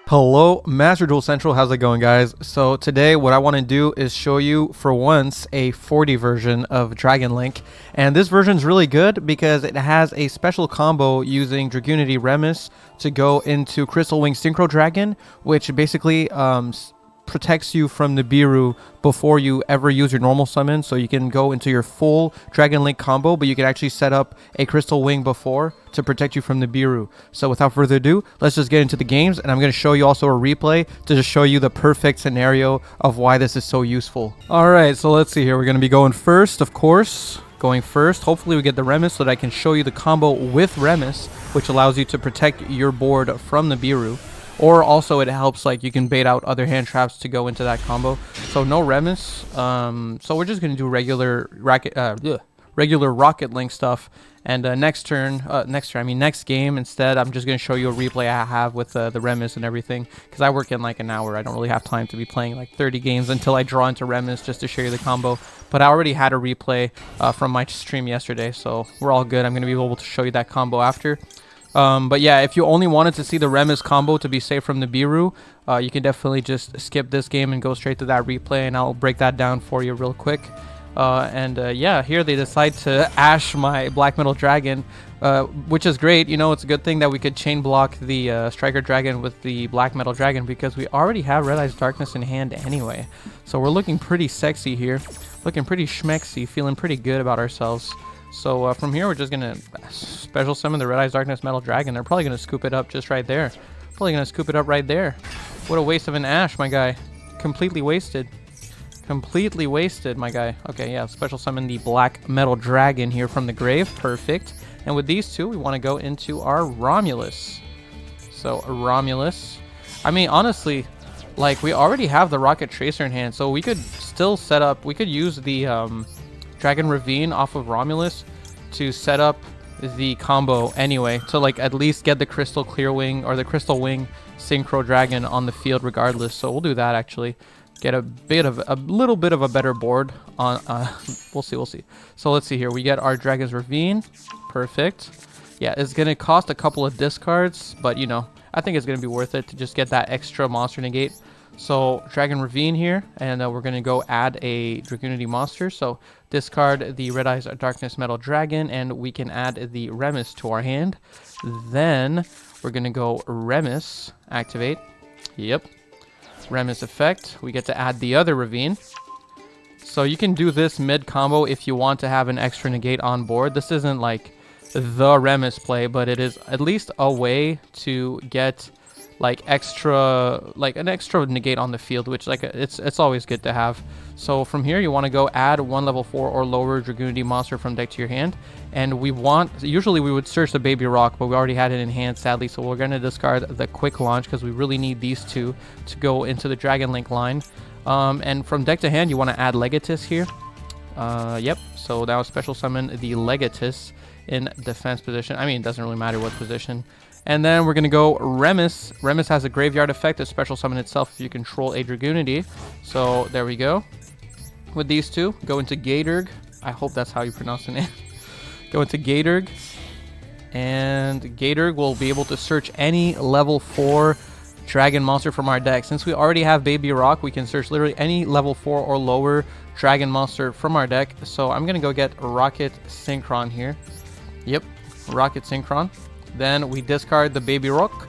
Hello, Masterduel Central. How's it going, guys? So today what I want to do is show you for once a 40 version of Dragon Link, and this version is really good because it has a special combo using Dragunity Remus to go into Crystal Wing Synchro Dragon, which basically protects you from NIBIRU before you ever use your normal summon. So you can go into your full Dragon Link combo, but you can actually set up a Crystal Wing before to protect you from NIBIRU. So without further ado, let's just get into the games, and I'm going to show you also a replay to just show you the perfect scenario of why this is so useful. Alright, so let's see here. We're going to be going first, of course. Going first. Hopefully we get the Remus so that I can show you the combo with Remus, which allows you to protect your board from NIBIRU. Or also it helps, like, you can bait out other hand traps to go into that combo. So no Remus. So we're just going to do regular Rocket Link stuff. And next game instead, I'm just going to show you a replay I have with the Remus and everything. Because I work in like an hour. I don't really have time to be playing like 30 games until I draw into Remus just to show you the combo. But I already had a replay from my stream yesterday. So we're all good. I'm going to be able to show you that combo after. But yeah, if you only wanted to see the Remus combo to be safe from the NIBIRU, you can definitely just skip this game and go straight to that replay, and I'll break that down for you real quick. Yeah, here they decide to Ash my Black Metal Dragon, which is great. You know, it's a good thing that we could chain block the Striker Dragon with the Black Metal Dragon because we already have Red Eyes Darkness in hand anyway. So we're looking pretty sexy here, looking pretty schmexy, feeling pretty good about ourselves. So from here, we're just going to special summon the Red Eyes Darkness Metal Dragon. They're probably going to scoop it up just right there. Probably going to scoop it up right there. What a waste of an Ash, my guy. Completely wasted. Completely wasted, my guy. Okay, yeah, special summon the Black Metal Dragon here from the grave. Perfect. And with these two, we want to go into our Romulus. So, Romulus. I mean, honestly, like, we already have the Rocket Tracer in hand, so we could still set up... We could use the... Dragon Ravine off of Romulus to set up the combo anyway, to like at least get the Crystal Clear Wing or the Crystal Wing Synchro Dragon on the field regardless. So we'll do that actually. Get a little bit of a better board on we'll see. So let's see here. We get our Dragon's Ravine. Perfect. Yeah, it's gonna cost a couple of discards, but you know, I think it's gonna be worth it to just get that extra monster negate. So Dragon Ravine here, and we're going to go add a Dragunity monster. So discard the Red Eyes Darkness Metal Dragon, and we can add the Remus to our hand. Then we're going to go Remus, activate. Yep. Remus effect. We get to add the other Ravine. So you can do this mid-combo if you want to have an extra negate on board. This isn't like the Remus play, but it is at least a way to get... like an extra negate on the field, which like it's always good to have. So from here you want to go add one level 4 or lower Dragunity monster from deck to your hand, and usually we would search the Baby Rock, but we already had it in hand sadly, so we're going to discard the Quick Launch because we really need these two to go into the Dragon Link line. And from deck to hand you want to add Legatus here. Yep, so now special summon the Legatus in defense position. I mean, it doesn't really matter what position. And then we're going to go Remus. Remus has a graveyard effect to special summon itself if you control a Dragunity. So there we go. With these two, go into Gatorg. I hope that's how you pronounce the name. Go into Gatorg. And Gatorg will be able to search any level 4 dragon monster from our deck. Since we already have Baby Rock, we can search literally any level 4 or lower dragon monster from our deck. So I'm going to go get Rocket Synchron here. Yep, Rocket Synchron. Then we discard the Baby Rock.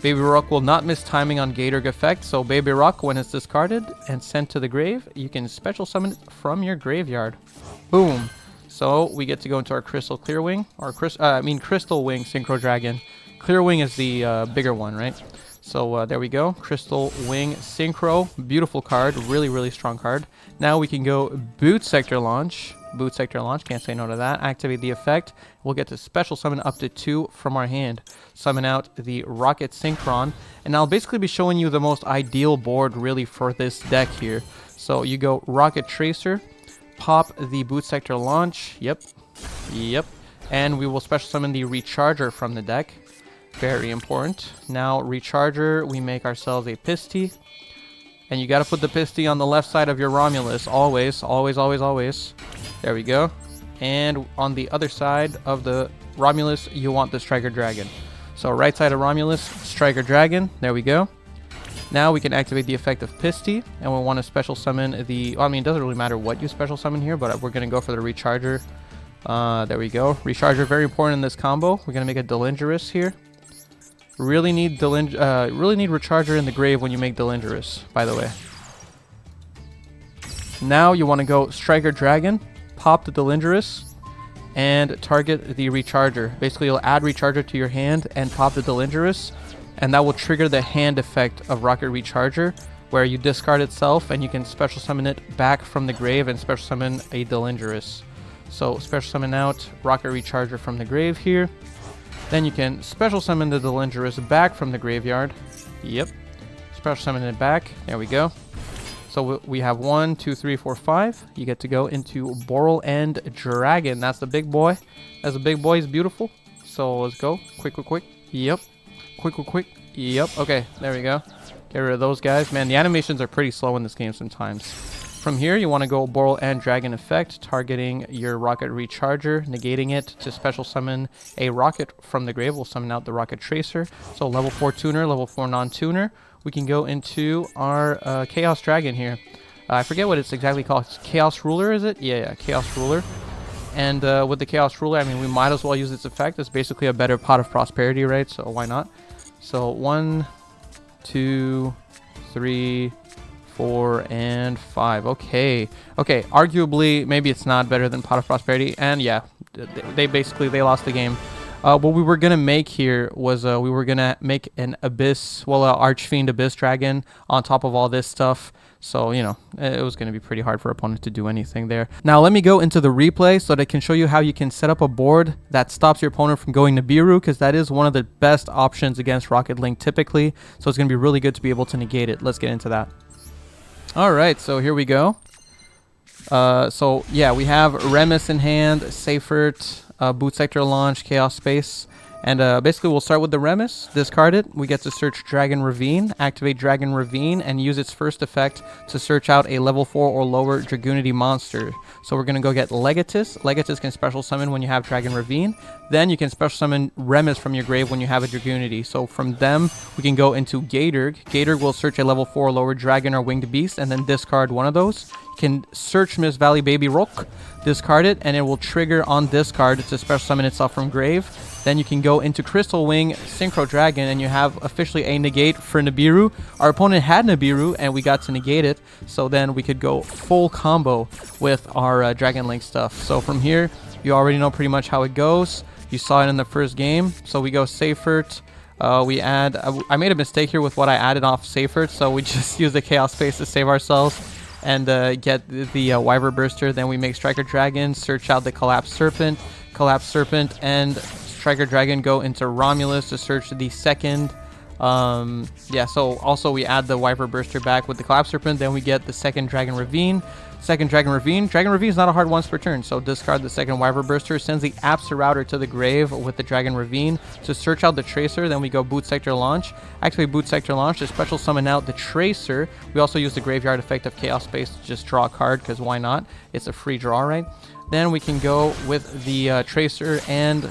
Baby Rock will not miss timing on Gatorg effect, so Baby Rock, when it's discarded and sent to the grave, you can special summon it from your graveyard. Boom. So we get to go into our Crystal Clear Wing, or Crystal Wing Synchro Dragon. Clear Wing is the bigger one, right? So there we go. Crystal Wing Synchro. Beautiful card. Really, really strong card. Now we can go Boot Sector Launch. Boot Sector Launch, can't say no to that. Activate the effect. We'll get to special summon up to 2 from our hand. Summon out the Rocket Synchron. And I'll basically be showing you the most ideal board really for this deck here. So you go Rocket Tracer, pop the Boot Sector Launch. Yep. And we will special summon the Recharger from the deck. Very important. Now Recharger, we make ourselves a Pisty. And you got to put the Pisty on the left side of your Romulus. Always. There we go. And on the other side of the Romulus, you want the Striker Dragon. So right side of Romulus, Striker Dragon. There we go. Now we can activate the effect of Pisty, and we want to special summon the... Well, I mean, it doesn't really matter what you special summon here, but we're going to go for the Recharger. There we go. Recharger, very important in this combo. We're going to make a Delingerous here. Really need Recharger in the grave when you make Delingerous, by the way. Now you want to go Striker Dragon, pop the Delingerous, and target the Recharger. Basically, you'll add Recharger to your hand and pop the Delingerous, and that will trigger the hand effect of Rocket Recharger, where you discard itself and you can special summon it back from the grave and special summon a Delingerous. So special summon out Rocket Recharger from the grave here. Then you can special summon the Delingerous back from the graveyard. Yep. Special summon it back. There we go. So we have 1, 2, 3, 4, 5. You get to go into Boral and Dragon. That's the big boy. That's a big boy. He's beautiful. So let's go. Quick. Yep. Quick. Yep. Okay. There we go. Get rid of those guys. Man, the animations are pretty slow in this game sometimes. From here, you want to go Boral and Dragon effect, targeting your Rocket Recharger, negating it to special summon a Rocket from the grave. We'll summon out the Rocket Tracer. So level 4 tuner, level 4 non-tuner. We can go into our Chaos Dragon here. I forget what it's exactly called. It's Chaos Ruler, is it? Yeah, Chaos Ruler. And with the Chaos Ruler, I mean, we might as well use its effect. It's basically a better Pot of Prosperity, right? So why not? So 1, 2, 3, 4, and 5. Okay. Arguably, maybe it's not better than Pot of Prosperity. And yeah, they lost the game. What we were going to make here was we were going to make an Abyss, well, Archfiend Abyss Dragon on top of all this stuff. So, you know, it was going to be pretty hard for opponent to do anything there. Now, let me go into the replay so that I can show you how you can set up a board that stops your opponent from going NIBIRU, because that is one of the best options against Rocket Link typically. So it's going to be really good to be able to negate it. Let's get into that. All right, so here we go. So, yeah, we have Remus in hand, Seifert, Boot Sector Launch, Chaos Space. And basically, we'll start with the Remus, discard it. We get to search Dragon Ravine, activate Dragon Ravine, and use its first effect to search out a level 4 or lower Dragoonity monster. So we're going to go get Legatus. Legatus can special summon when you have Dragon Ravine. Then you can special summon Remus from your grave when you have a Dragoonity. So from them, we can go into Gatorg. Gatorg will search a level 4 or lower Dragon or Winged Beast, and then discard one of those. You can search Miss Valley Baby Rock, discard it, and it will trigger on discard to special summon itself from grave. Then you can go into Crystal Wing, Synchro Dragon, and you have officially a negate for NIBIRU. Our opponent had NIBIRU, and we got to negate it. So then we could go full combo with our Dragon Link stuff. So from here, you already know pretty much how it goes. You saw it in the first game. So we go Seifert. We add... I made a mistake here with what I added off Seifert, so we just use the Chaos Space to save ourselves and get the Wyver Burster. Then we make Striker Dragon, search out the Collapsed Serpent, and Striker Dragon go into Romulus to search the second. Yeah, so also we add the Wyver Burster back with the Collapsed Serpent. Then we get the second Dragon Ravine. Dragon Ravine is not a hard once per turn, so discard the second Wyver Burster, sends the Absolouter to the grave with the Dragon Ravine to search out the Tracer. Then we go Boot Sector Launch, activate Boot Sector Launch to special summon out the Tracer. We also use the graveyard effect of Chaos Space to just draw a card, because why not? It's a free draw, right? Then we can go with the Tracer and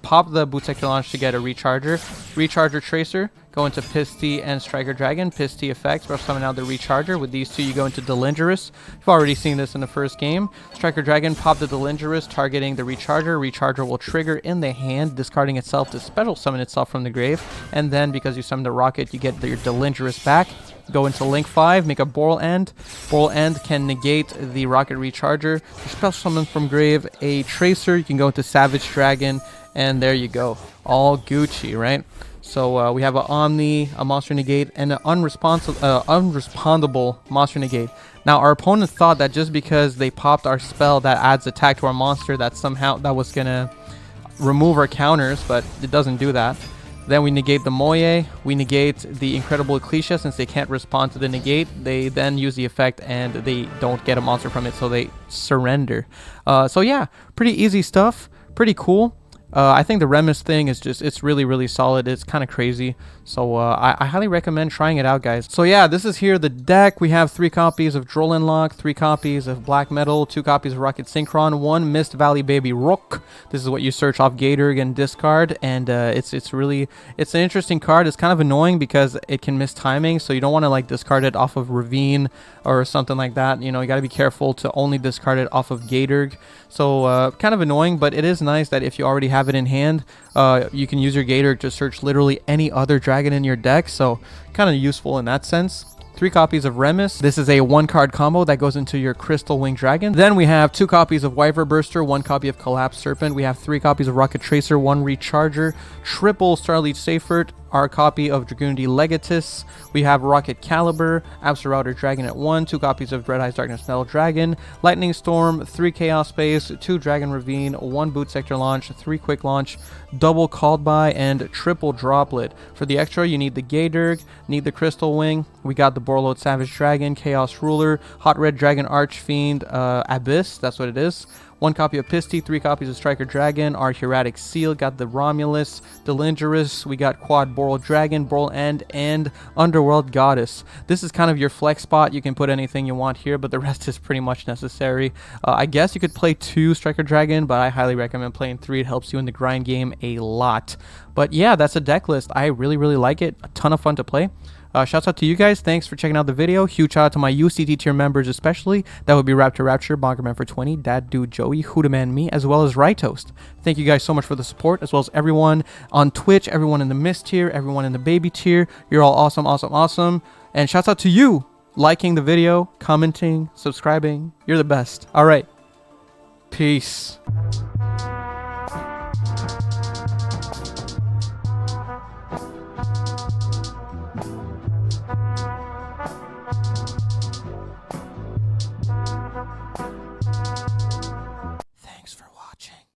pop the Boot Sector Launch to get a Recharger Tracer, go into Pisty and Striker Dragon. Pisty effects, special summon out the Recharger. With these two, you go into Delingerous. You've already seen this in the first game. Striker Dragon, pop the Delingerous, targeting the Recharger. Recharger will trigger in the hand, discarding itself to special summon itself from the grave. And then, because you summoned the Rocket, you get your Delingerous back. Go into Link 5, make a Boral End. Boral End can negate the Rocket Recharger. You special summon from grave a Tracer. You can go into Savage Dragon, and there you go. All Gucci, right? So we have an Omni, a Monster Negate, and an unrespondable Monster Negate. Now, our opponent thought that just because they popped our spell that adds attack to our monster, that somehow that was going to remove our counters, but it doesn't do that. Then we negate the Moye. We negate the Incredible Ecclesia. Since they can't respond to the negate, they then use the effect and they don't get a monster from it, so they surrender. So yeah, pretty easy stuff. Pretty cool. I think the Remus thing is just, it's really, really solid. It's kind of crazy. So I highly recommend trying it out, guys. So yeah, this is here the deck. We have 3 copies of Drollenlock, 3 copies of Black Metal, 2 copies of Rocket Synchron, 1 Mist Valley Baby Rook. This is what you search off Gatorg and discard. And it's an interesting card. It's kind of annoying because it can miss timing. So you don't want to like discard it off of Ravine or something like that. You know, you got to be careful to only discard it off of Gatorg. So kind of annoying, but it is nice that if you already have it in hand, you can use your Gatorg to search literally any other dragon in your deck. So kind of useful in that sense. 3 copies of Remus. This is a 1-card combo that goes into your Crystal Wing Dragon. Then we have 2 copies of Wyver Burster, 1 copy of Collapsed Serpent. We have 3 copies of Rocket Tracer, 1 Recharger, triple Starleech Seifert, our copy of Dragoonity Legatus. We have Rocket Caliber, Absol Dragon at 1, 2 copies of Dread Eyes Darkness Metal Dragon, Lightning Storm, 3 Chaos Space, 2 Dragon Ravine, 1 Boot Sector Launch, 3 Quick Launch, double Called By, and triple Droplet. For the extra, you need the Gatorg, need the Crystal Wing. We got the Borlode Savage Dragon, Chaos Ruler, Hot Red Dragon Archfiend, Abyss, that's what it is. 1 copy of Pisty, 3 copies of Striker Dragon, our Hieratic Seal, got the Romulus, Delingerous, we got Quad Boral Dragon, Boral End, and Underworld Goddess. This is kind of your flex spot. You can put anything you want here, but the rest is pretty much necessary. I guess you could play 2 Striker Dragon, but I highly recommend playing 3. It helps you in the grind game a lot. But yeah, that's a deck list. I really, really like it. A ton of fun to play. Shouts out to you guys. Thanks for checking out the video. Huge shout out to my UCT tier members especially. That would be Raptor Rapture, Bonkerman for 20, Dad Dude Joey, Hoodaman me, as well as Rytoast. Thank you guys so much for the support, as well as everyone on Twitch, everyone in the Mist tier, everyone in the Baby tier. You're all awesome, awesome, awesome. And shouts out to you liking the video, commenting, subscribing. You're the best. All right. Peace.